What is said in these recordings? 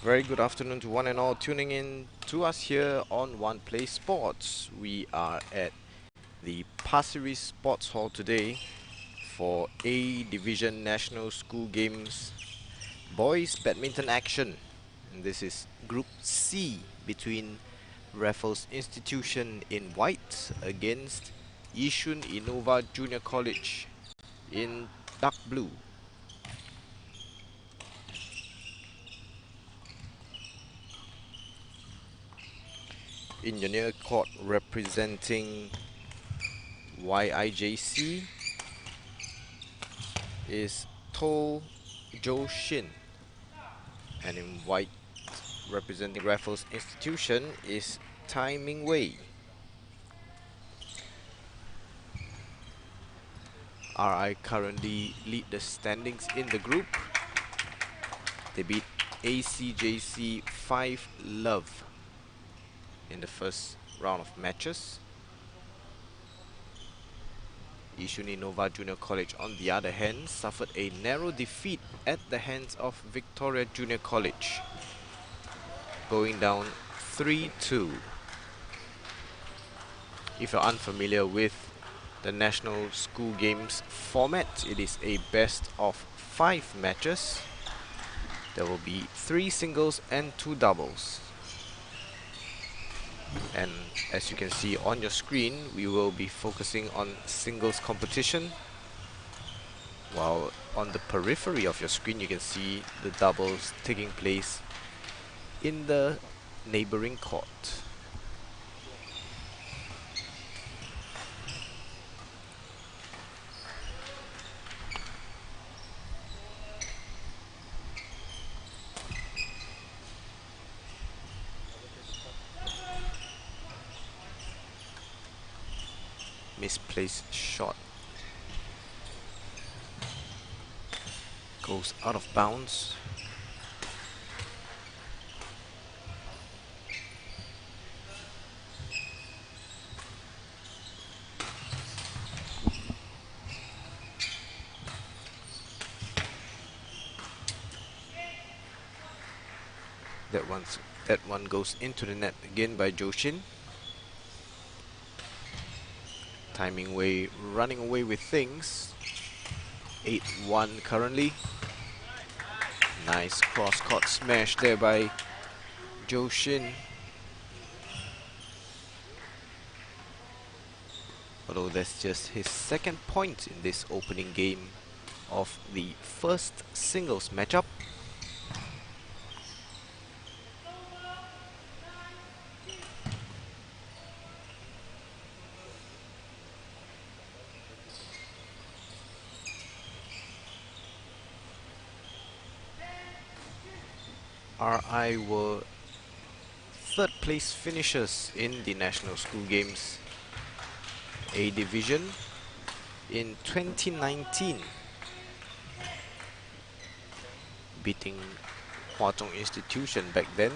Very good afternoon to one and all tuning in to us here on One Play Sports. We are at the Pasir Ris Sports Hall today for A Division National School Games Boys Badminton action. And this is Group C between Raffles Institution in white against YISHUN INNOVA Junior College in dark blue. In the near court representing YIJC is To Jo Shin, and in white representing Raffles Institution is Tai Ming Wei. RI currently lead the standings in the group. They beat ACJC 5 love in the first round of matches. YISHUN INNOVA Junior College, on the other hand, suffered a narrow defeat at the hands of Victoria Junior College, going down 3-2. If you're unfamiliar with the National School Games format, it is a best of 5 matches. There will be 3 singles and 2 doubles. And as you can see on your screen, we will be focusing on singles competition, while on the periphery of your screen you can see the doubles taking place in the neighboring court. Misplaced shot goes out of bounds. That one goes into the net again by Jo Shin. Tai Ming Wei running away with things. 8-1 currently. Nice cross-court smash there by Jo Shin. Although that's just his second point in this opening game of the first singles matchup. RI were third place finishers in the National School Games A Division in 2019, beating Hwa Chong Institution back then.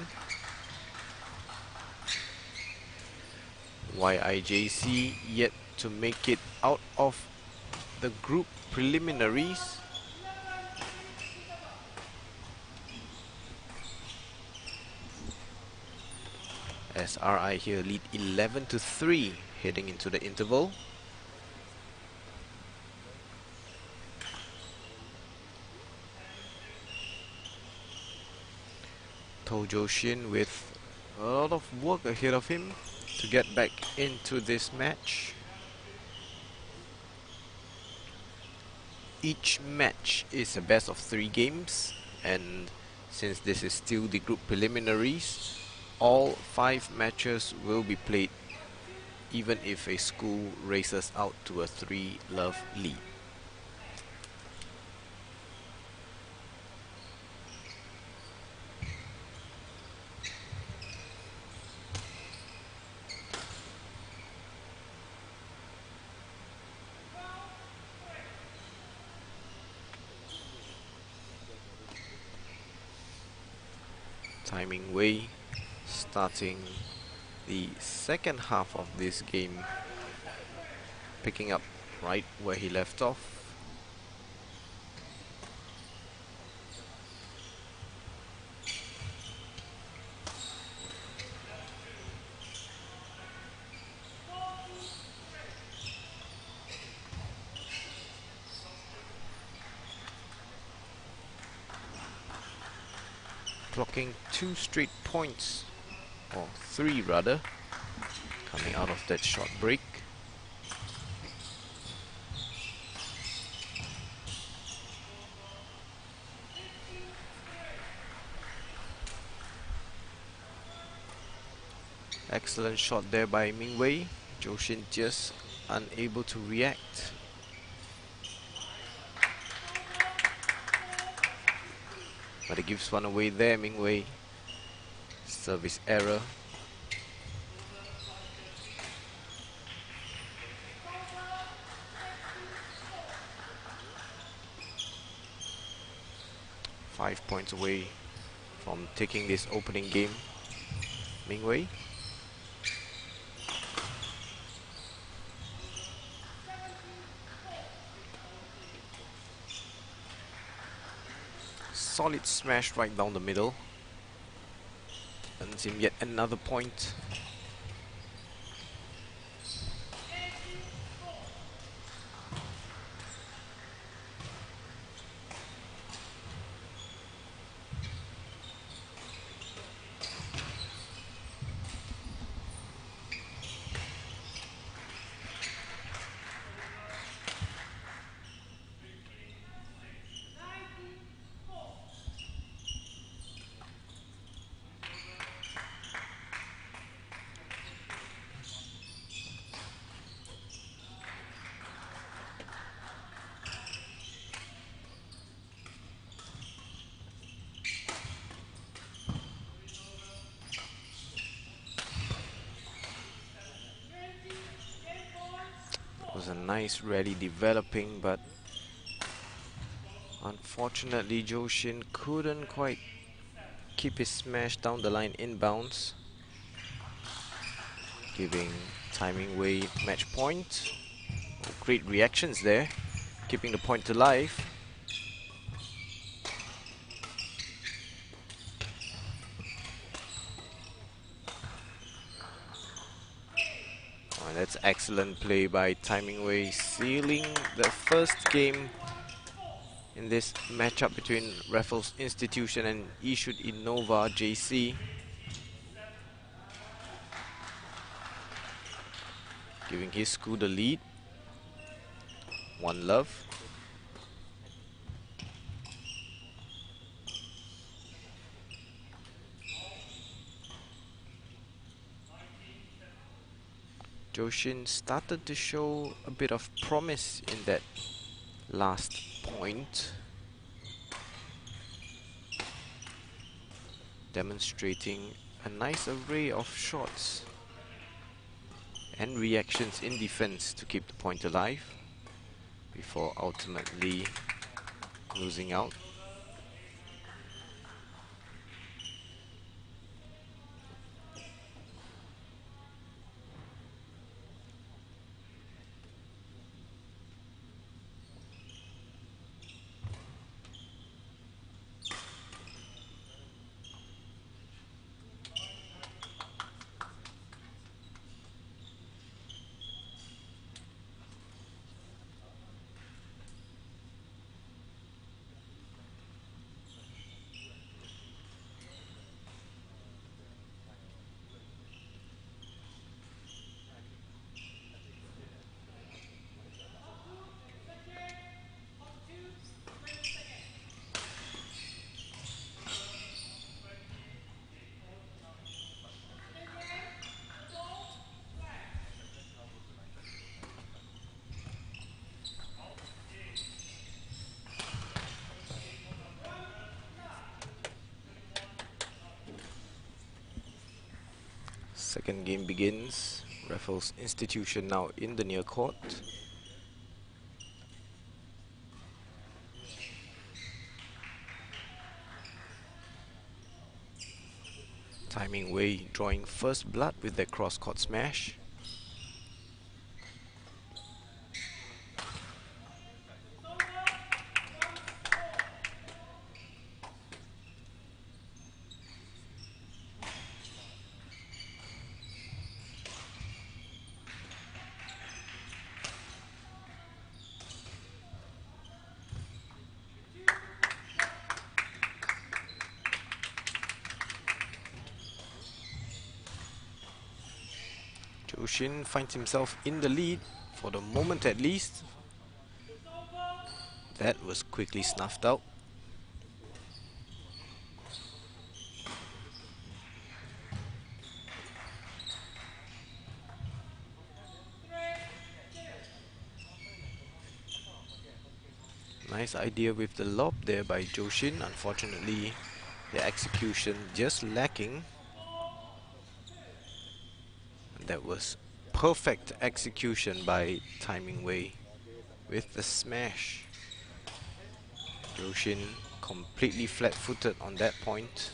YIJC yet to make it out of the group preliminaries. As RI here lead 11-3 heading into the interval. To Jo Shin with a lot of work ahead of him to get back into this match. Each match is a best of 3 games, and since this is still the group preliminaries, all 5 matches will be played even if a school races out to a 3-love lead. Tai Ming Wei starting the second half of this game, picking up right where he left off. clocking 2 straight points, or 3 rather, coming out of that short break. Excellent shot there by Mingwei. Joshin just unable to react. But he gives one away there, Mingwei. Service error. Five points away from taking this opening game. Mingwei. Solid smash right down the middle. Earns him yet another point. Was a nice rally developing, but unfortunately Joshin couldn't quite keep his smash down the line inbounds, giving Timing Wei match point. Oh, great reactions there, keeping the point alive. Oh, that's excellent play by Timing Wei, sealing the first game in this matchup between Raffles Institution and YISHUN INNOVA JC. Giving his school the lead. 1-love. Joshin started to show a bit of promise in that last point, demonstrating a nice array of shots and reactions in defense to keep the point alive before ultimately losing out. Second game begins. Raffles Institution now in the near court. Timing Wei drawing first blood with that cross-court smash. YISHUN finds himself in the lead for the moment at least. That was quickly snuffed out. Nice idea with the lob there by YISHUN. Unfortunately, the execution just lacking. That was perfect execution by Timing Wei with the smash. YISHUN completely flat-footed on that point.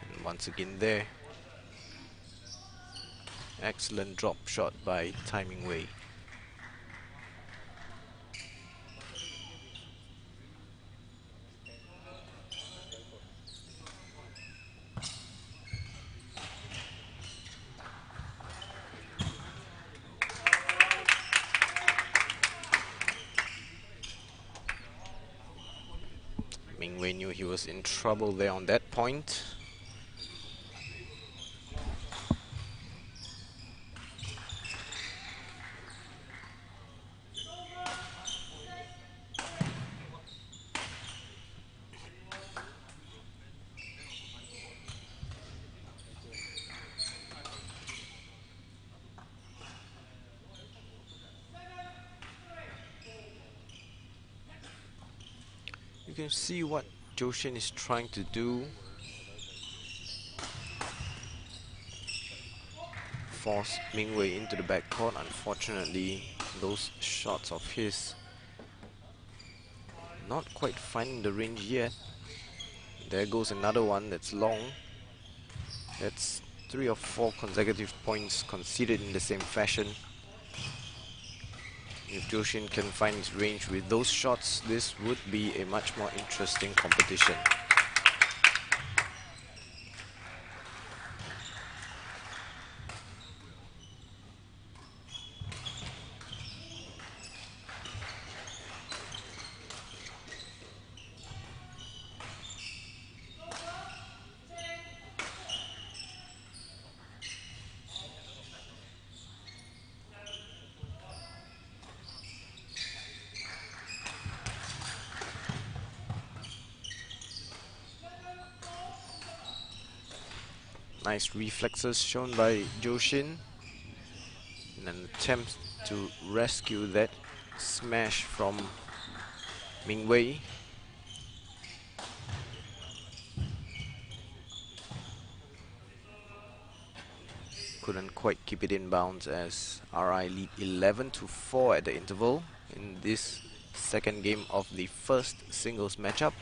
And once again there, excellent drop shot by Timing Wei. Ming Wei knew he was in trouble there on that point. You can see what YISHUN is trying to do. Force Ming Wei into the backcourt. Unfortunately, those shots of his not quite finding the range yet. There goes another one that's long. That's 3 or 4 consecutive points conceded in the same fashion. If YISHUN can find his range with those shots, this would be a much more interesting competition. Nice reflexes shown by YISHUN in an attempt to rescue that smash from Ming Wei. Couldn't quite keep it in bounds as RI lead 11-4 at the interval in this second game of the first singles matchup.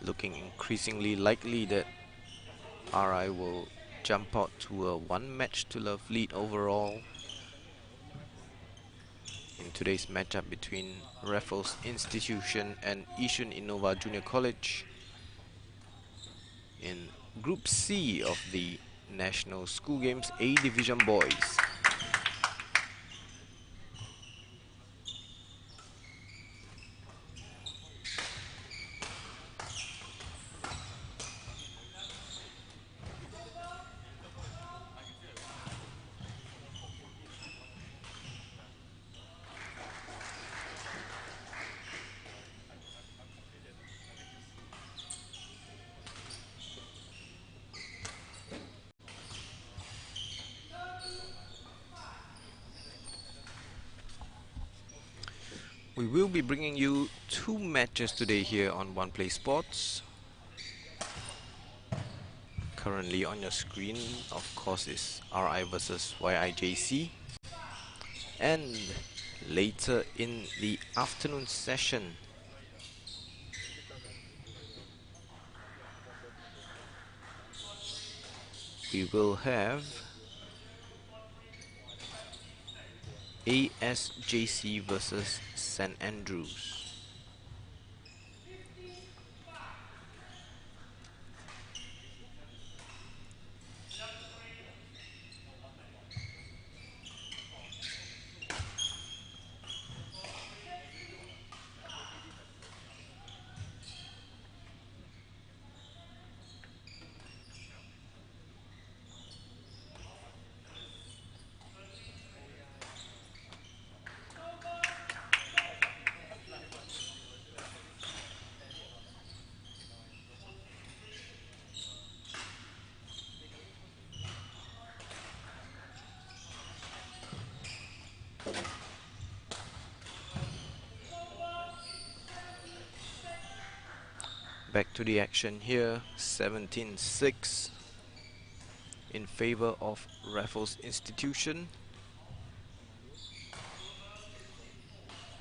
Looking increasingly likely that RI will jump out to a 1-match-to-love lead overall in today's matchup between Raffles Institution and YISHUN INNOVA Junior College in Group C of the National School Games A Division Boys. We will be bringing you 2 matches today here on One Play Sports. Currently on your screen, of course, is RI versus YIJC. And later in the afternoon session, we will have ASJC versus St. Andrews. back to the action here. 17-6 in favor of Raffles Institution.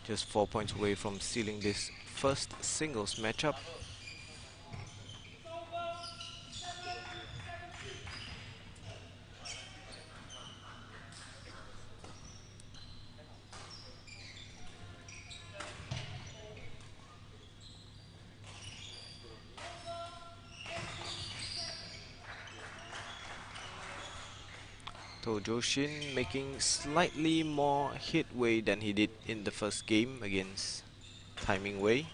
Just 4 points away from sealing this first singles matchup. Joshin making slightly more headway than he did in the first game against Timing Wei.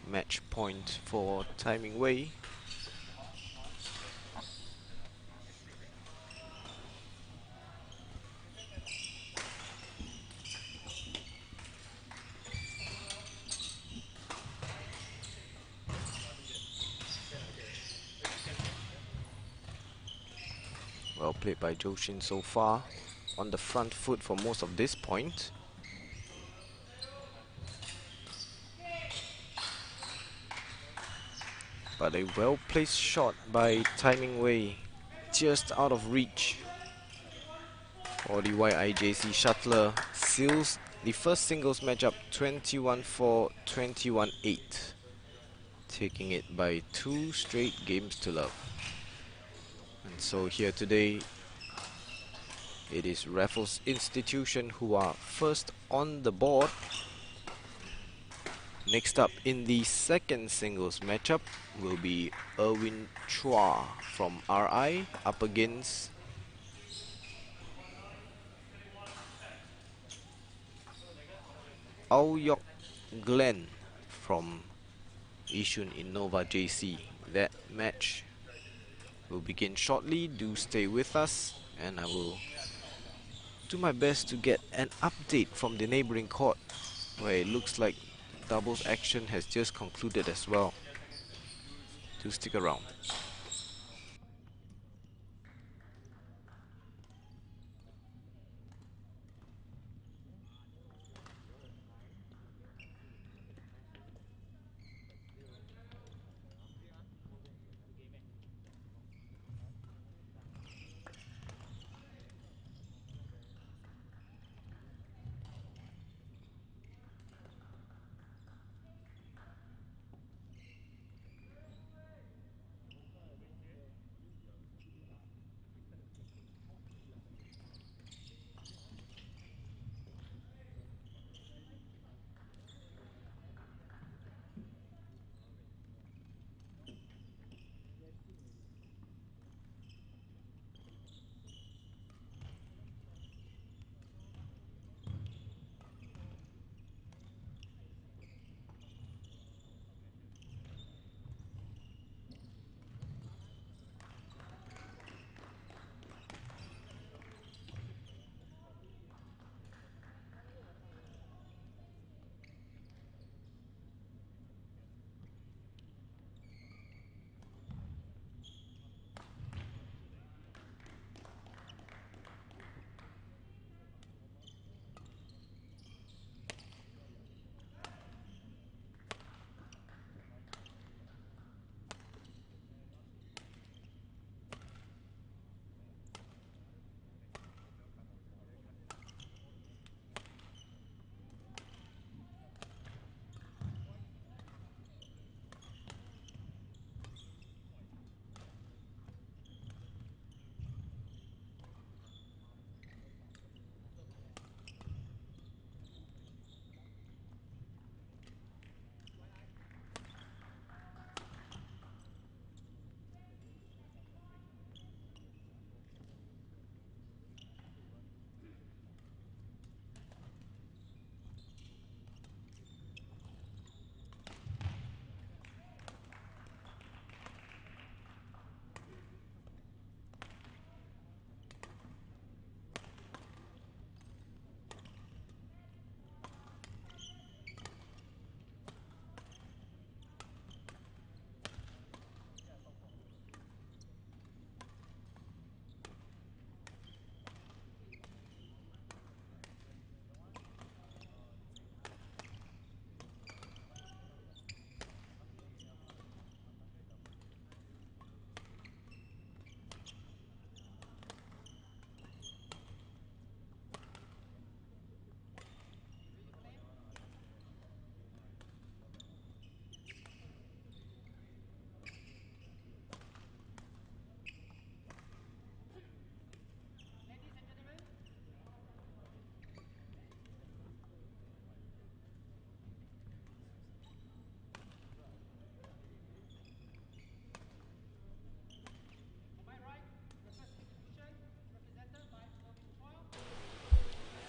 Match point for Timing Wei. Well played by Joshin so far, on the front foot for most of this point. But a well-placed shot by Timing Wei, just out of reach. For the YIJC shuttler, seals the first singles matchup 21-4, 21-8. Taking it by 2 straight games to love. And so here today, it is Raffles Institution who are first on the board. Next up in the second singles matchup will be Erwin Chua from RI up against Aoyok Glenn from YISHUN INNOVA JC. That match will begin shortly. Do stay with us, and I will do my best to get an update from the neighboring court, where it looks like doubles action has just concluded as well. Do stick around.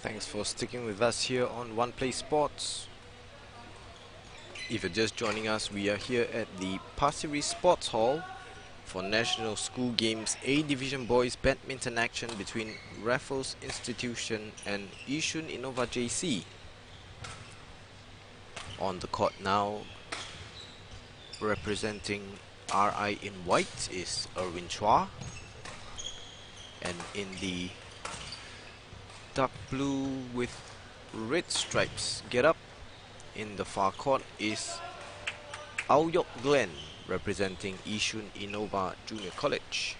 Thanks for sticking with us here on One Play Sports. If you're just joining us, we are here at the Pasir Ris Sports Hall for National School Games A Division Boys Badminton action between Raffles Institution and YISHUN INNOVA JC. On the court now, representing RI in white is Erwin Chua, and in the dark blue with red stripes get up in the far court is Aoyok Glenn, representing YISHUN INNOVA Junior College.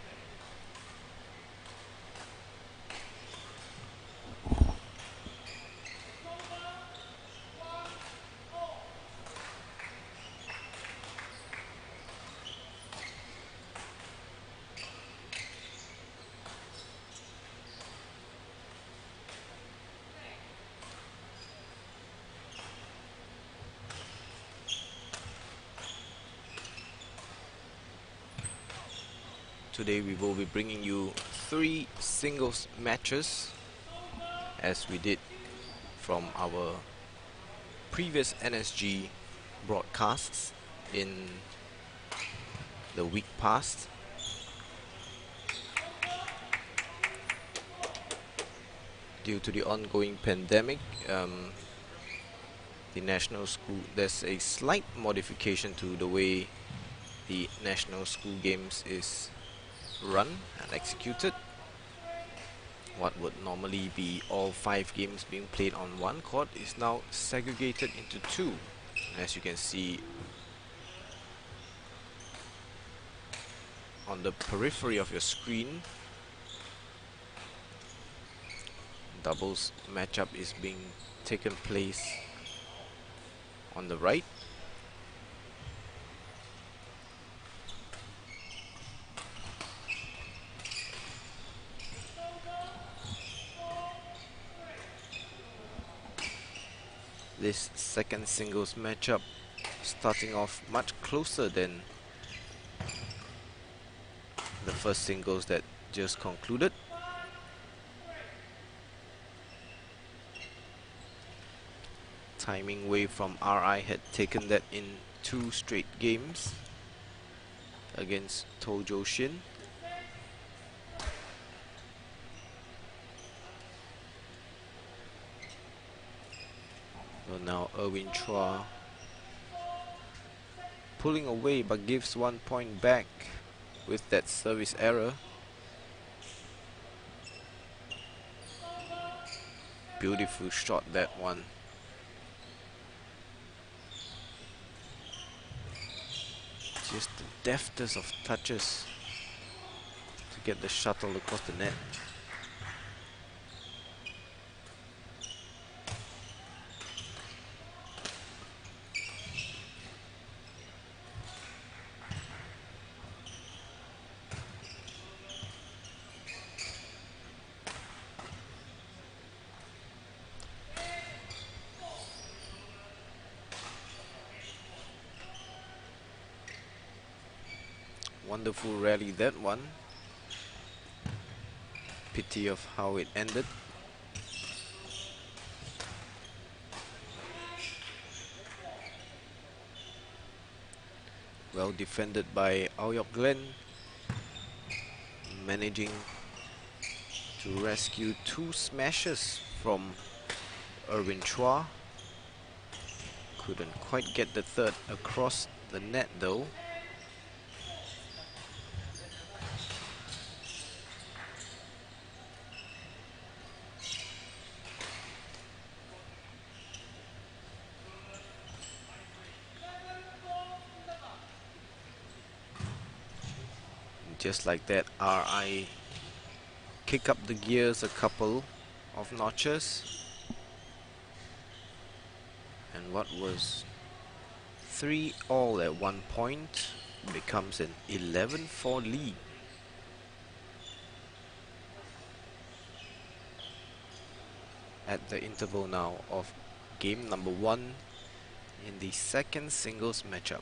Today we will be bringing you 3 singles matches, as we did from our previous NSG broadcasts in the week past. Due to the ongoing pandemic, the national school, there's a slight modification to the way the national school games is run and executed. What would normally be all 5 games being played on one court is now segregated into 2. As you can see on the periphery of your screen, doubles matchup is being taken place on the right. This second singles matchup starting off much closer than the first singles that just concluded. Timing Wave from RI had taken that in 2 straight games against Tojo Shin. Well, now Erwin Chua pulling away but gives 1 point back with that service error. Beautiful shot, that one. Just the deftest of touches to get the shuttle across the net. Wonderful rally, that one. Pity of how it ended. Well defended by Aoyok Glenn, managing to rescue 2 smashes from Erwin Chua. Couldn't quite get the third across the net though. Just like that, RI kick up the gears a couple of notches, and what was 3-all at one point becomes an 11-4 lead. At the interval now of game number 1 in the second singles matchup.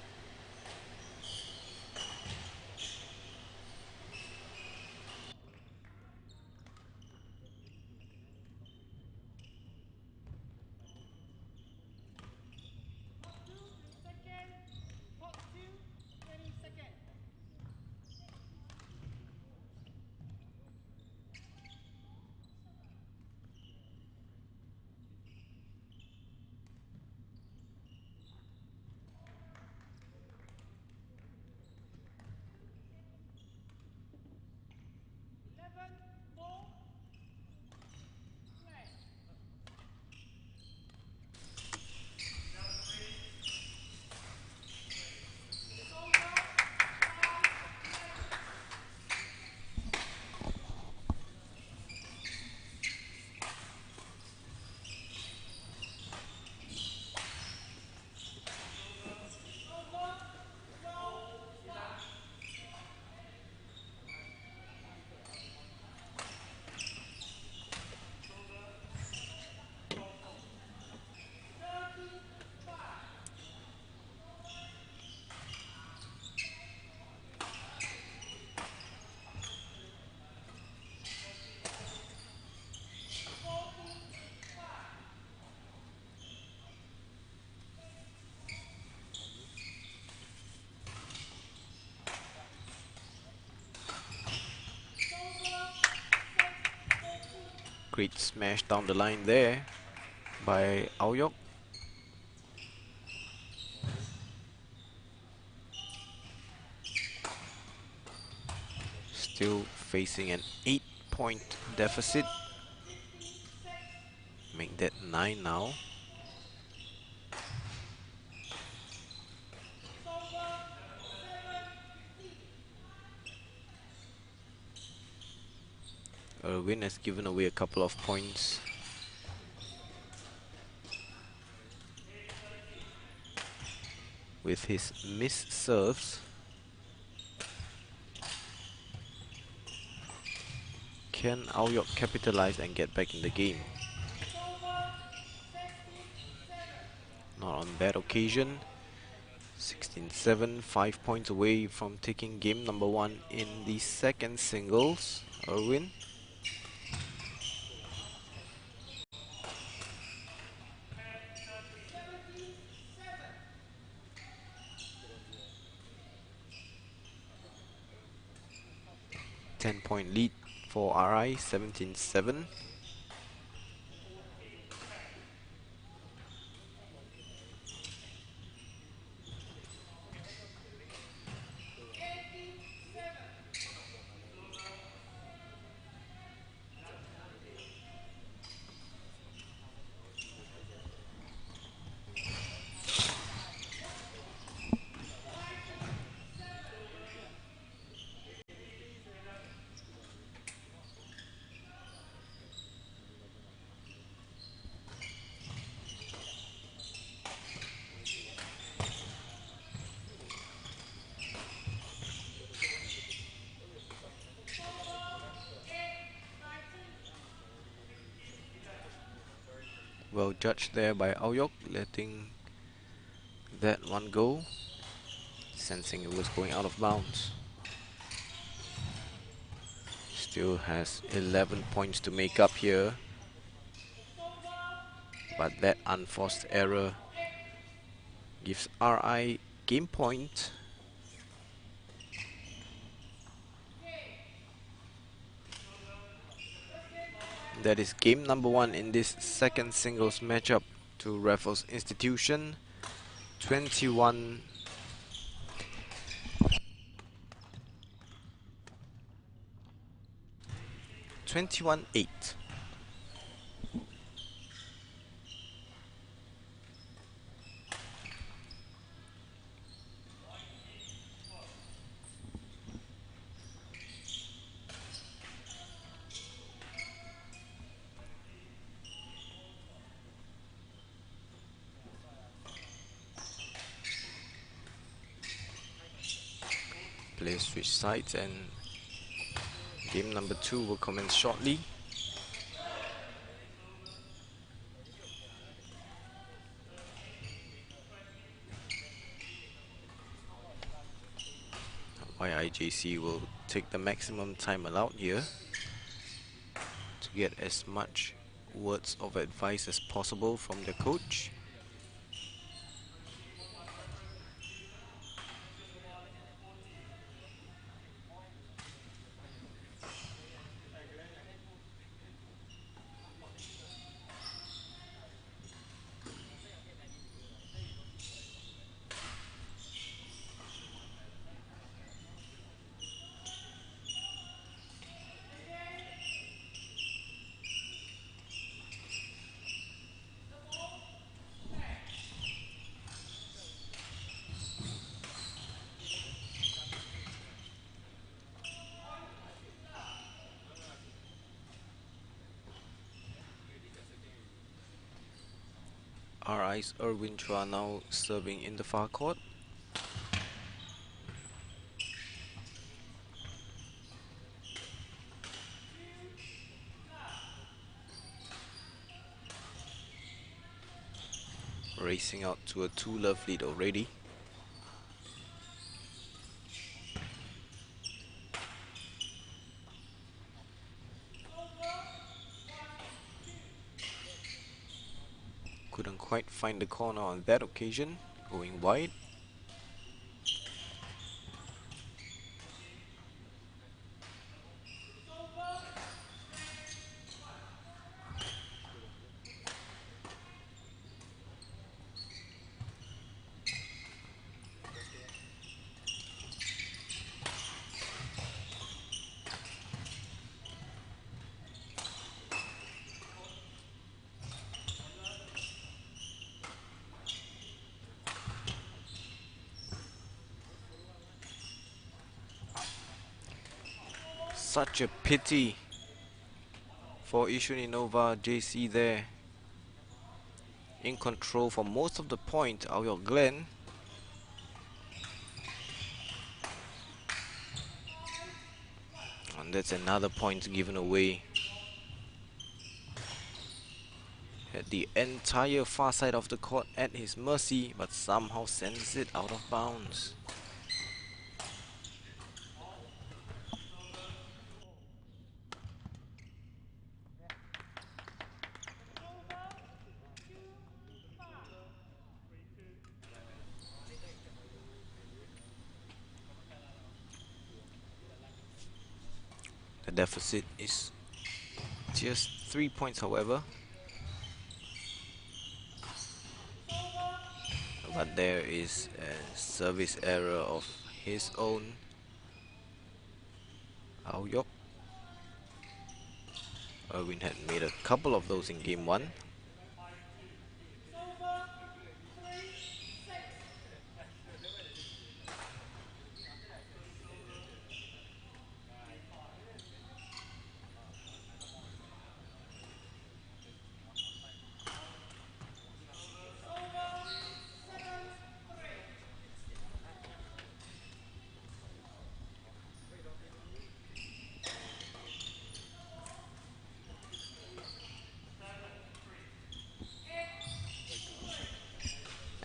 Great smash down the line there by Aoyok. Still facing an 8-point deficit. Make that 9 now. Erwin has given away a couple of points. With his missed serves. Can Aoyok capitalize and get back in the game? Not on that occasion. 16-7, 5 points away from taking game number 1 in the second singles. Erwin. Ten-point lead for RI, 17-7. Well judged there by Aoyok, letting that one go, sensing it was going out of bounds. Still has 11 points to make up here, but that unforced error gives RI game point. That is game number 1 in this second singles matchup to Raffles Institution. 21 21-8. Players switch sides and game number 2 will commence shortly. YIJC will take the maximum time allowed here to get as much words of advice as possible from the coach. RI's Erwin Chua now serving in the far court. Racing out to a 2-love lead already. Couldn't quite find the corner on that occasion, going wide. Such a pity for YISHUN INNOVA JC there. In control for most of the point, Aoyok Glen. And that's another point given away. Had the entire far side of the court at his mercy, but somehow sends it out of bounds. The deficit is just 3 points, however. But there is a service error of his own. Aoyok. Erwin had made a couple of those in game 1.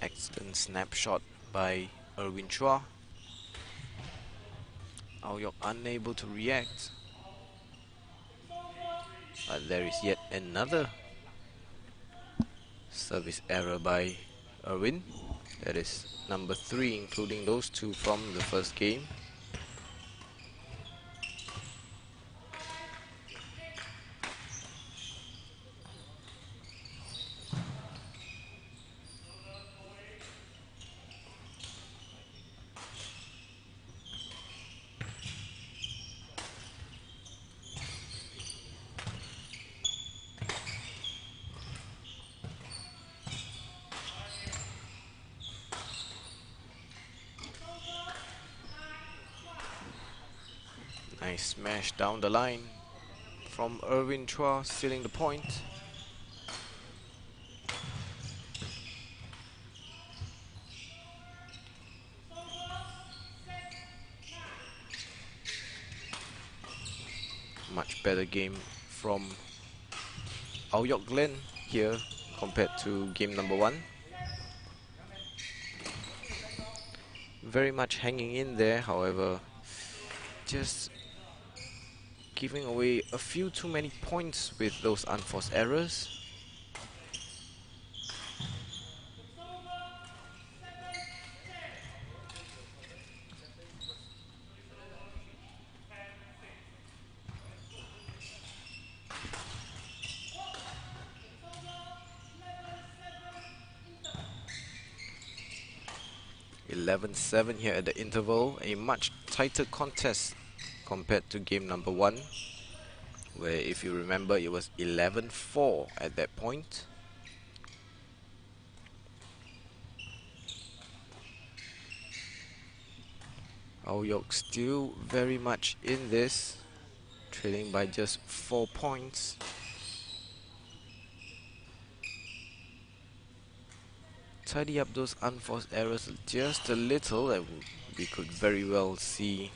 Excellent snapshot by Erwin Chua. Aoyok unable to react. But there is yet another service error by Erwin. That is number 3, including those 2 from the first game. Nice smash down the line from Erwin Chua, stealing the point. Much better game from Aoyok Glen here compared to game number 1. Very much hanging in there, however, just giving away a few too many points with those unforced errors. (11-7) here at the interval, a much tighter contest compared to game number 1, where, if you remember, it was 11-4 at that point. Aoyok still very much in this, trailing by just 4 points. Tidy up those unforced errors just a little, and we could very well see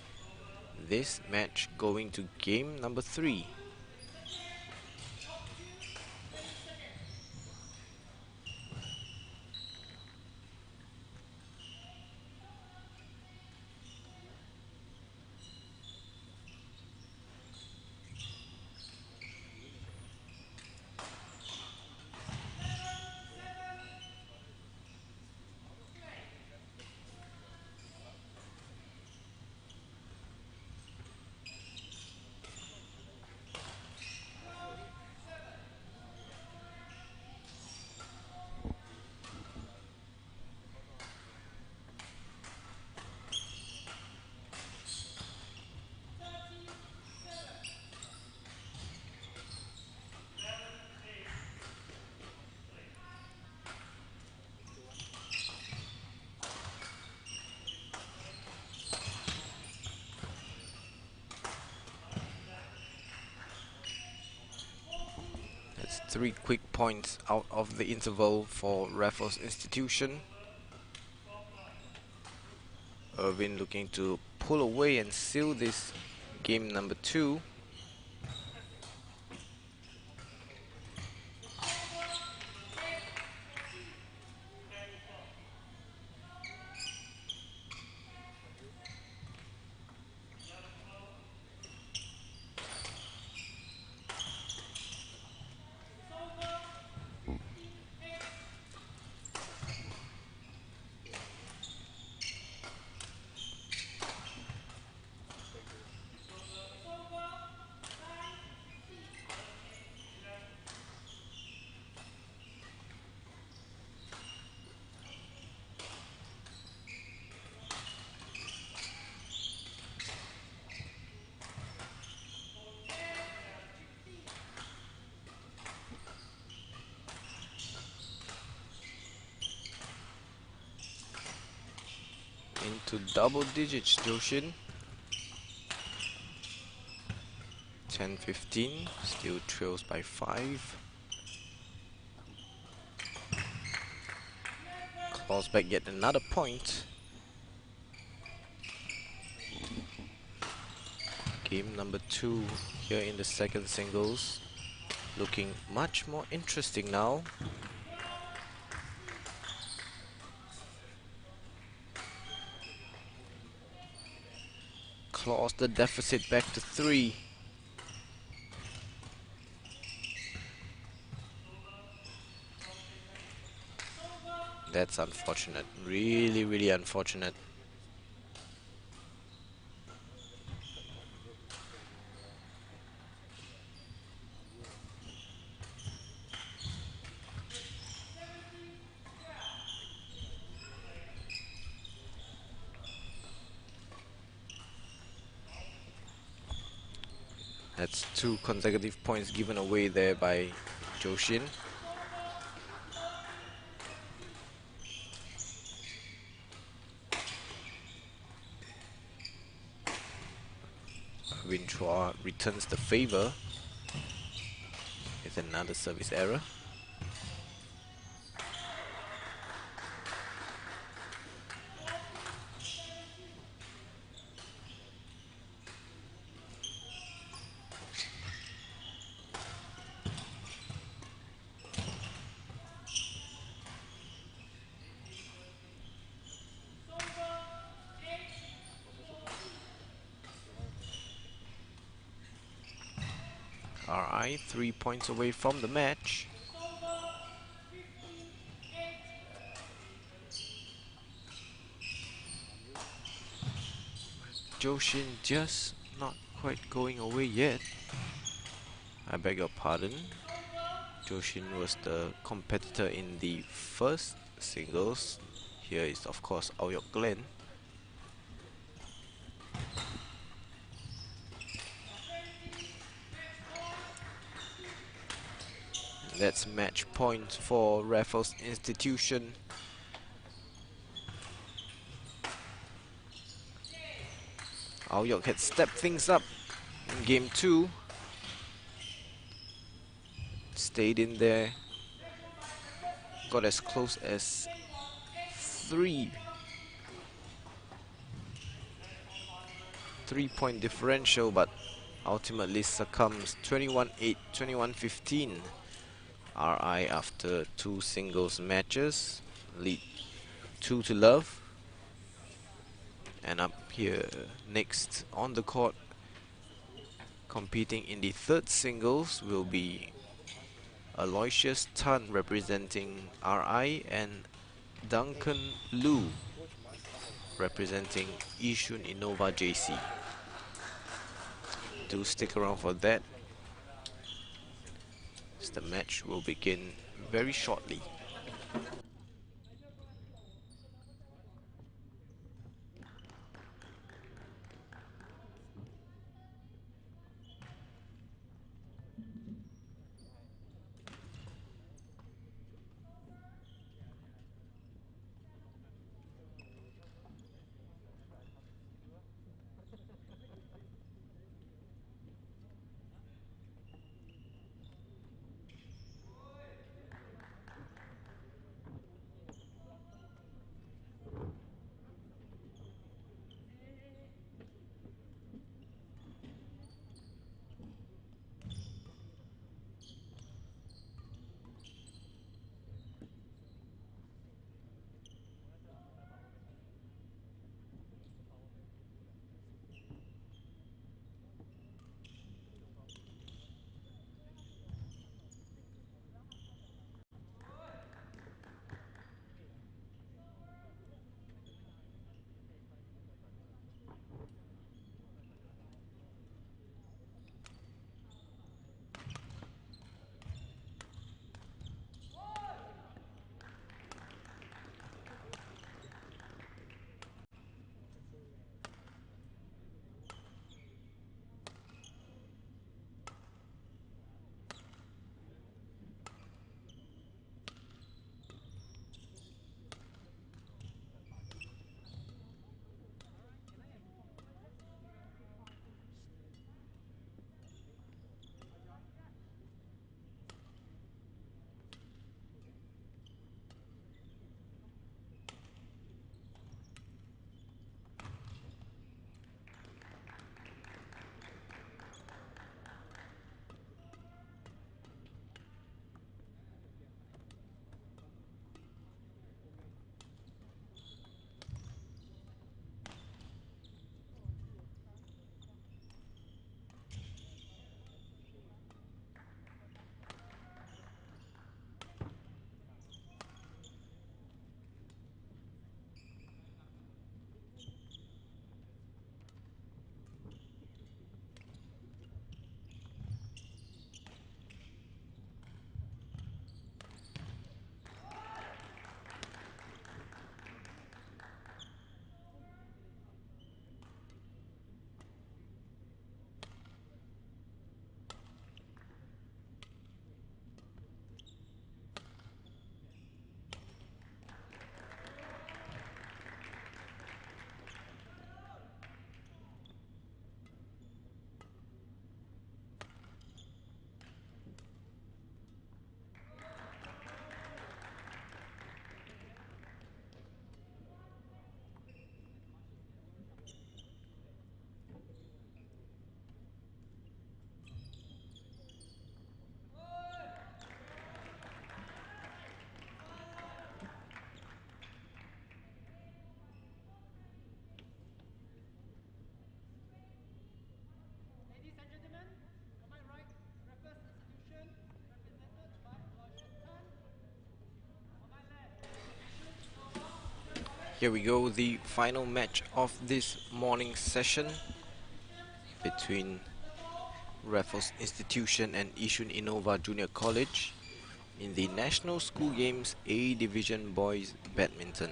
this match going to game number 3. 3 quick points out of the interval for Raffles Institution. Irvin looking to pull away and seal this game number 2. Into double digits, YISHUN. 10-15, still trails by 5. Claws back yet another point. Game number 2 here in the second singles, looking much more interesting now. Claws the deficit back to 3. That's unfortunate. Really, really unfortunate. That's 2 consecutive points given away there by YISHUN. Win Chua returns the favor with another service error. Alright, 3 points away from the match. YISHUN just not quite going away yet. I beg your pardon. YISHUN was the competitor in the first singles. Here is of course Aoyok Glen. That's match point for Raffles Institution. Aoyok had stepped things up in game 2. Stayed in there. Got as close as 3. 3-point differential, but ultimately succumbs 21-8, 21-15. RI after 2 singles matches lead 2-0. And up here next on the court, competing in the third singles, will be Aloysius Tan representing RI and Duncan Liu representing YISHUN INNOVA JC. Do stick around for that, as the match will begin very shortly. Here we go, the final match of this morning session between Raffles Institution and YISHUN INNOVA Junior College in the National School Games A Division Boys Badminton.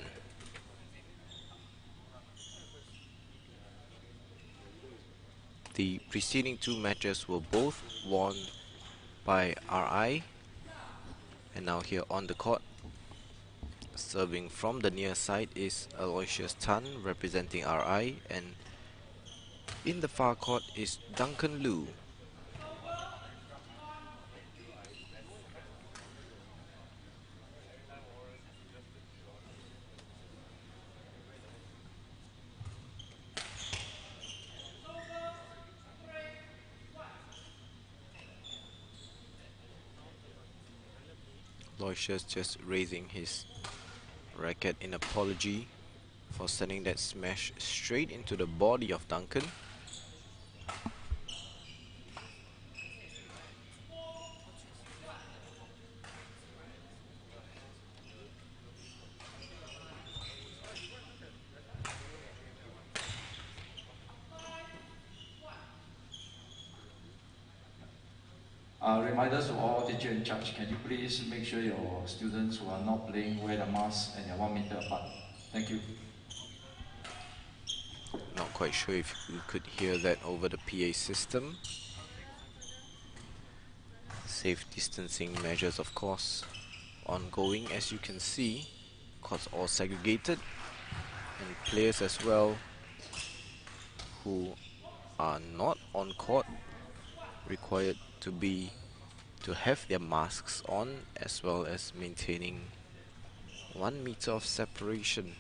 The preceding two matches were both won by RI, and now here on the court, serving from the near side is Aloysius Tan representing RI, and in the far court is Duncan Liu. Aloysius just raising his racket in apology for sending that smash straight into the body of Duncan. Reminders to all teacher in charge, can you please make sure your students who are not playing wear the mask and you're 1 meter apart. Thank you. Not quite sure if you could hear that over the PA system. Safe distancing measures, of course, ongoing, as you can see. Courts all segregated, and players as well who are not on court required to have their masks on, as well as maintaining 1 meter of separation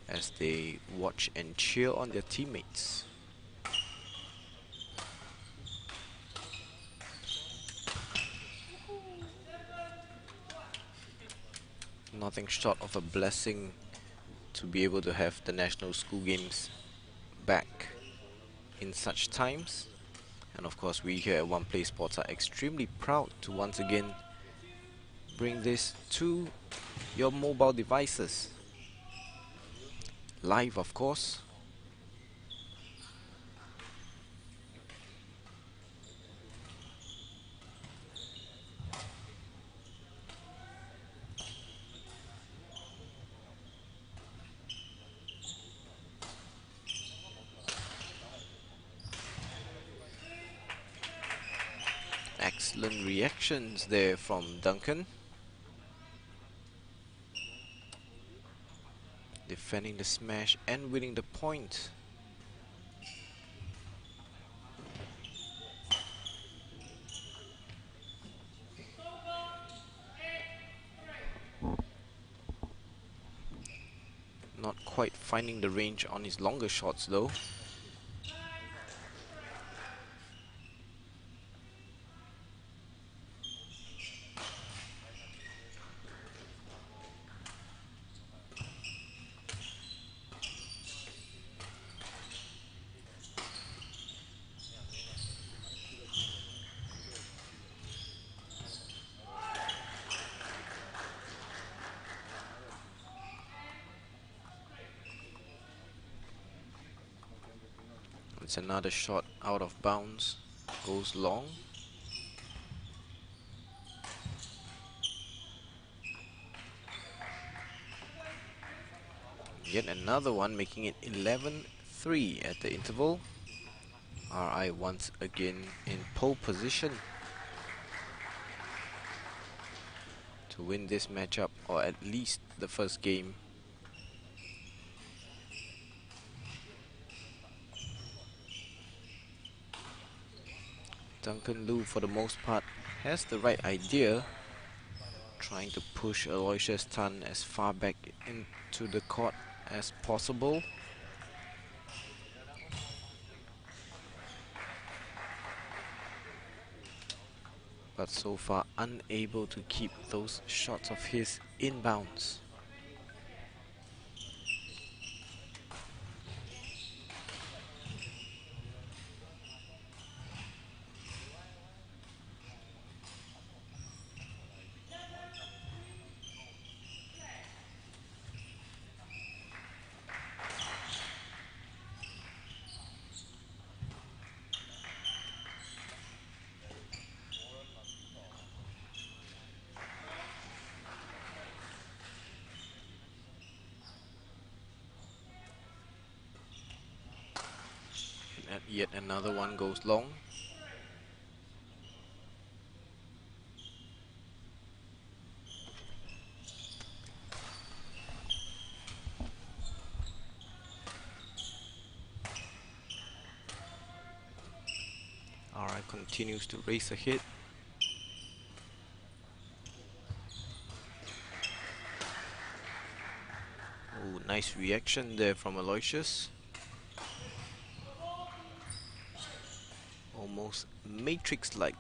as they watch and cheer on their teammates. Nothing short of a blessing to be able to have the National School Games back in such times. And of course, we here at One Play Sports are extremely proud to once again bring this to your mobile devices. Live, of course. Excellent reactions there from Duncan. Defending the smash and winning the point. Not quite finding the range on his longer shots though. It's another shot out of bounds, goes long. Yet another one, making it 11-3 at the interval. RI once again in pole position to win this matchup, or at least the first game. Duncan Liu, for the most part, has the right idea, trying to push Aloysius Tan as far back into the court as possible. But so far unable to keep those shots of his inbounds. Yet another one goes long. RI continues to race ahead. Oh, nice reaction there from Aloysius. Almost Matrix-like.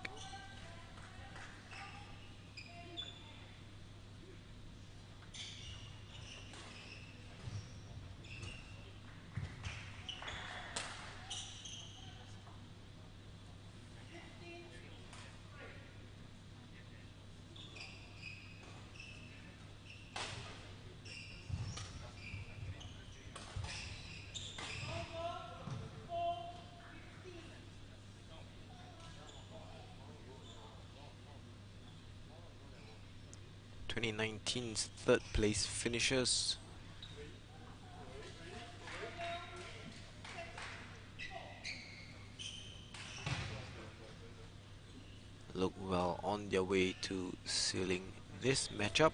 (2019's) third place finishers. Look well on their way to sealing this matchup.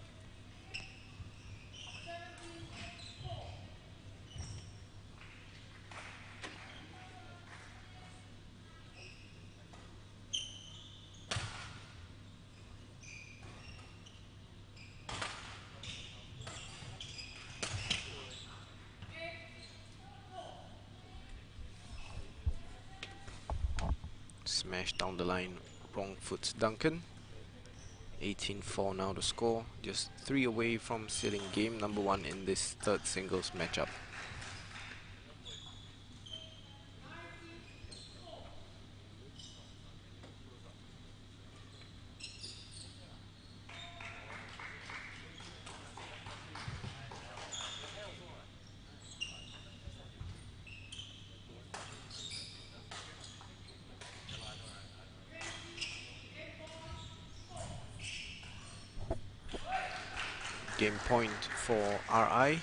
Smash down the line, wrong foot's Duncan. 18-4 now the score, just 3 away from sealing game number 1 in this third singles matchup. Game point for RI.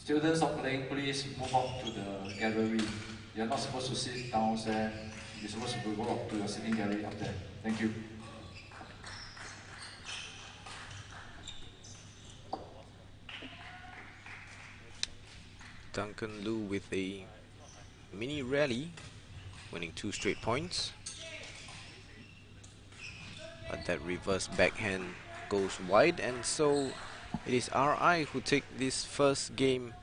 Students of playing, please move up to the gallery. You're not supposed to sit down there. You're supposed to go up to your sitting gallery up there. Thank you. Duncan Lu with a mini rally, winning 2 straight points. But that reverse backhand goes wide, and so it is RI who take this first game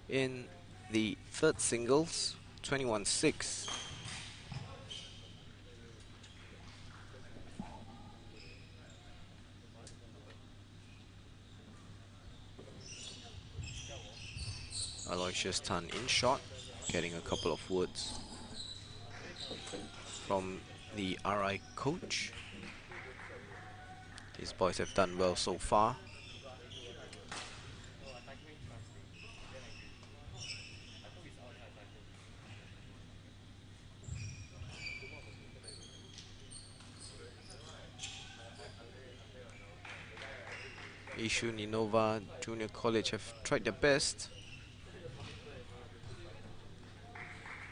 in the third singles, 21-6. Aloysius Tan in shot, getting a couple of words from the RI coach. These boys have done well so far. YISHUN, INNOVA, Junior College have tried their best.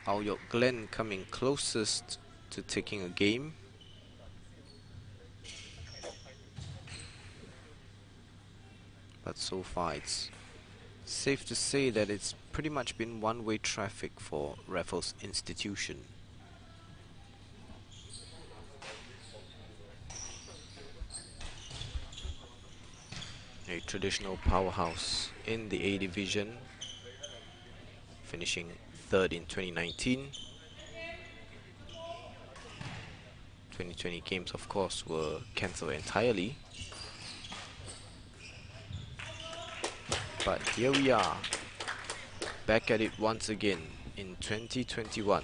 Aoyok Glen coming closest to taking a game. But so far it's safe to say that it's pretty much been one-way traffic for Raffles Institution. A traditional powerhouse in the A division, finishing third in 2019. 2020 games, of course, were cancelled entirely. But here we are, back at it once again in 2021.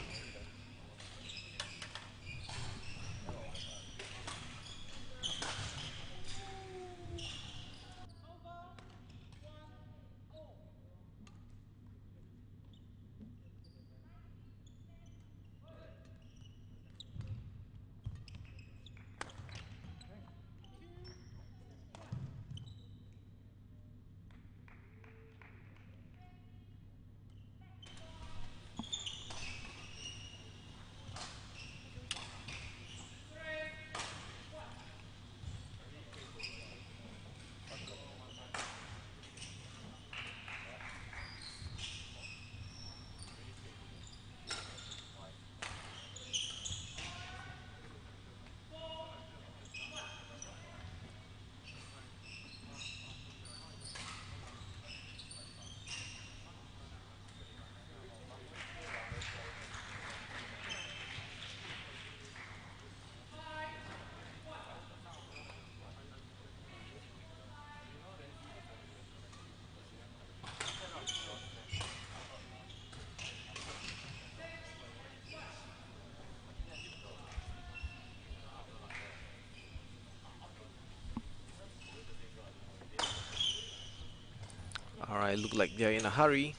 Alright, look like they're in a hurry.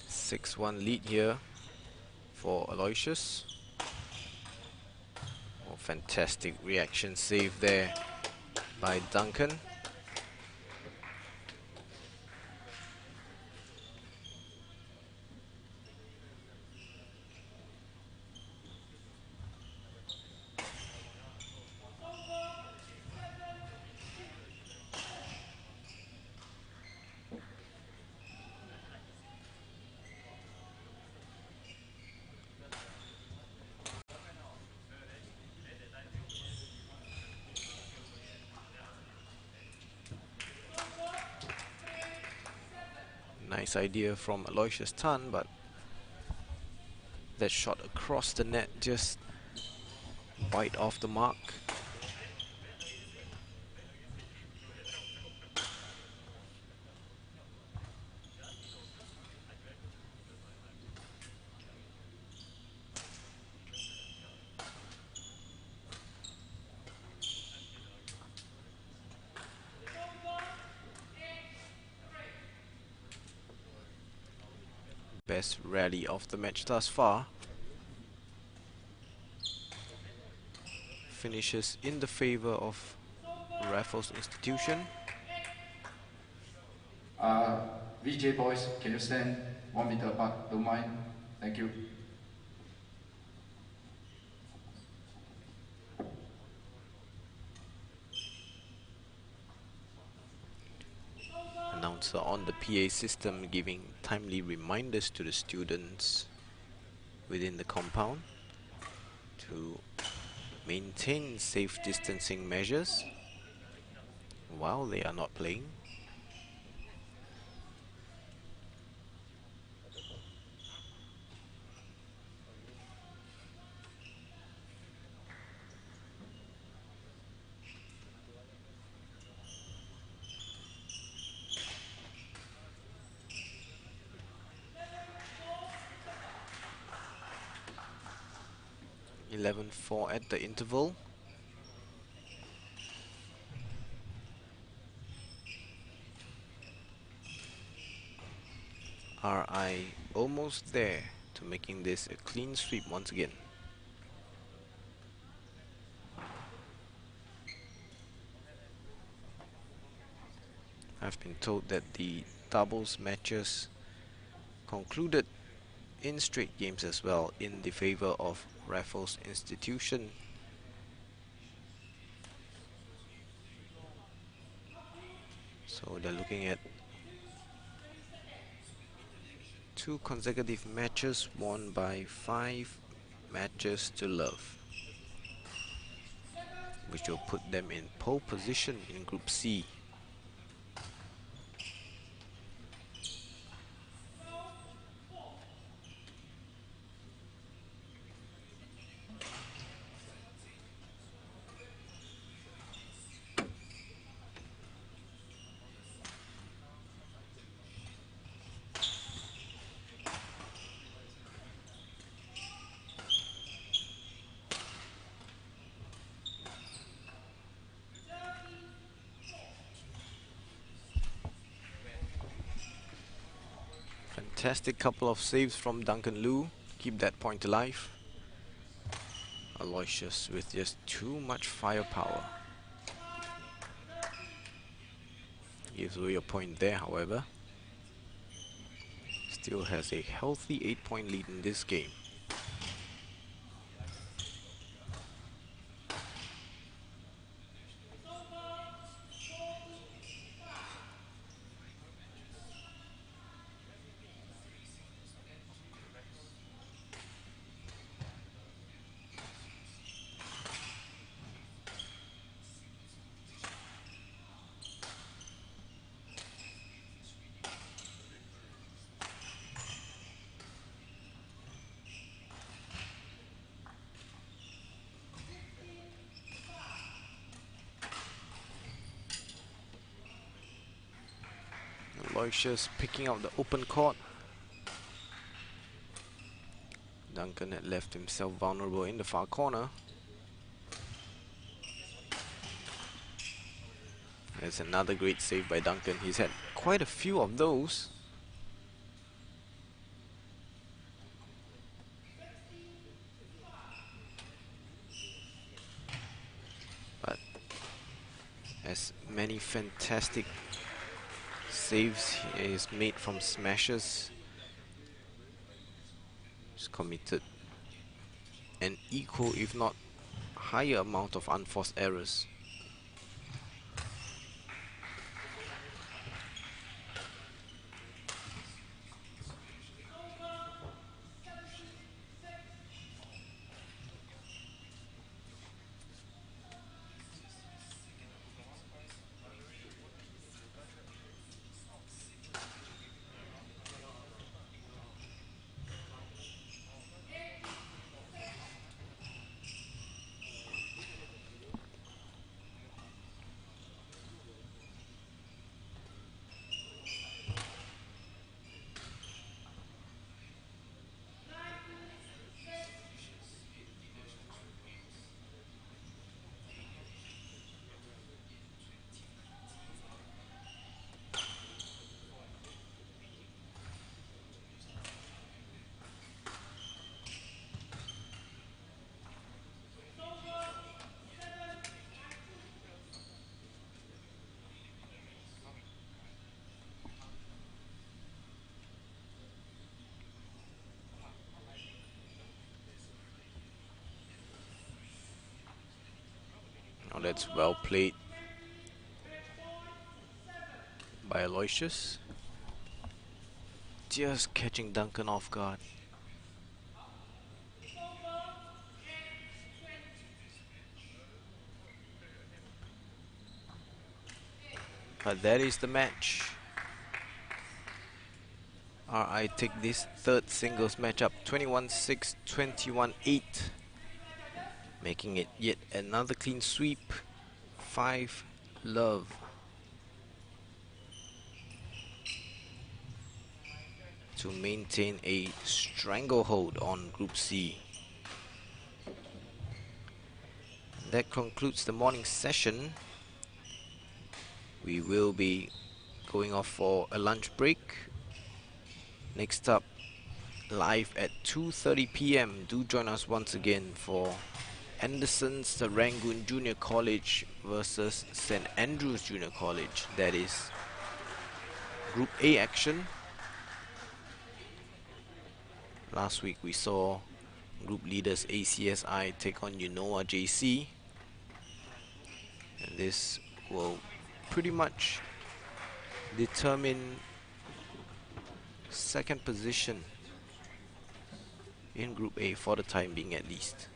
6-1 lead here for Aloysius. Oh, fantastic reaction save there by Duncan. Nice idea from Aloysius Tan, but that shot across the net just wide off the mark. Best rally of the match thus far. Finishes in the favor of Raffles Institution. VJ boys, can you stand 1 meter apart? Don't mind. Thank you. Announcer on the PA system giving timely reminders to the students within the compound to maintain safe distancing measures while they are not playing. (11-4) at the interval. RI almost there to making this a clean sweep once again. I've been told that the doubles matches concluded in straight games as well in the favor of Raffles Institution. So they're looking at 2 consecutive matches won by 5 matches to love, which will put them in pole position in Group C. fantastic couple of saves from Duncan Liu. Keep that point alive. Aloysius with just too much firepower. Gives away a point there, however. Still has a healthy 8-point lead in this game. Aloysius picking out the open court. Duncan had left himself vulnerable in the far corner. There's another great save by Duncan. He's had quite a few of those. But as many fantastic saves he has made from smashes, he's committed an equal, if not higher, amount of unforced errors. Now that's well played by Aloysius. Just catching Duncan off guard. But that is the match. RI take this third singles matchup 21-6, 21-8. Making it yet another clean sweep. 5-love. To maintain a stranglehold on Group C. That concludes the morning session. We will be going off for a lunch break. Next up, live at 2:30 p.m. Do join us once again for Anderson's Rangoon Junior College versus St. Andrews Junior College. That is Group A action. Last week we saw group leaders ACSI take on INNOVA JC. And this will pretty much determine second position in Group A for the time being, at least.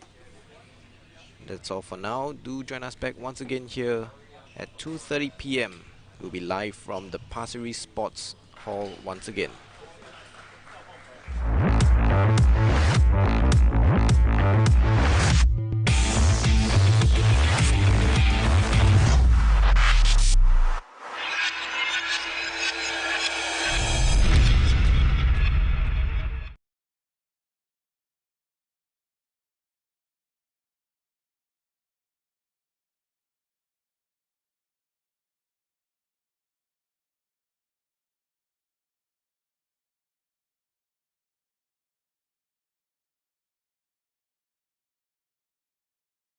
That's all for now. Do join us back once again here at 2:30 p.m. We'll be live from the Pasir Ris Sports Hall once again.